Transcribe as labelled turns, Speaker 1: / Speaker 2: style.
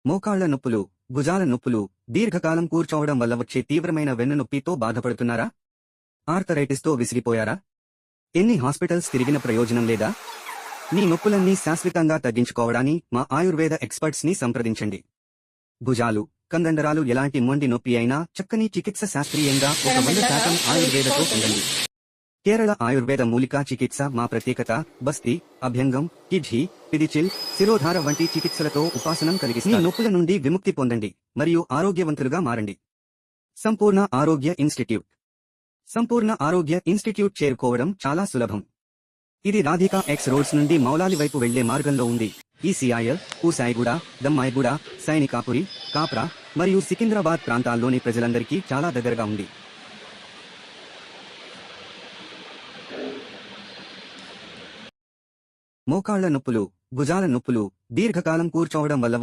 Speaker 1: మోకాళ్ల నొప్పులు, భుజాల నొప్పులు, దీర్ఘకాలం కూర్చోవడం వల్ల వచ్చే తీవ్రమైన వెన్నునొప్పితో బాధపడుతున్నారా? ఆర్థరైటిస్తో విసిగిపోయారా? ఎన్ని హాస్పిటల్స్ తిరిగిన ప్రయోజనం లేదా? మీ నొప్పులన్నీ శాశ్వతంగా తగ్గించుకోవడాన్ని మా ఆయుర్వేద ఎక్స్పర్ట్స్ని సంప్రదించండి. భుజాలు, కందండరాలు ఎలాంటి మొండి నొప్పి అయినా చక్కని చికిత్స శాస్త్రీయంగా 100% ఆయుర్వేదతో పొందండి. కేరళ ఆయుర్వేద మూలికా చికిత్స మా ప్రత్యేకత. బస్తీ, అభ్యంగం, కిడ్జీ, పిడిచిల్, శిరోధార వంటి చికిత్సలతో ఉపాసనం కలిగిస్తుంది. మీ నొప్పుల నుండి విముక్తి పొందండి మరియు ఆరోగ్యవంతులుగా మారండి. సంపూర్ణ ఆరోగ్య ఇన్స్టిట్యూట్. సంపూర్ణ ఆరోగ్య ఇన్స్టిట్యూట్ చేరుకోవడం చాలా సులభం. ఇది రాధికా ఎక్స్ రోడ్స్ నుండి మౌలాలి వైపు వెళ్లే మార్గంలో ఉంది. ఈసీఐఎల్, పూసాయిగూడ, దమ్మాయిగూడ, సైనికాపురి, కాప్రా మరియు సికింద్రాబాద్ ప్రాంతాల్లోని ప్రజలందరికీ చాలా దగ్గరగా ఉంది. మోకాళ్ల నొప్పులు, భుజాల నొప్పులు, దీర్ఘకాలం కూర్చోవడం వల్ల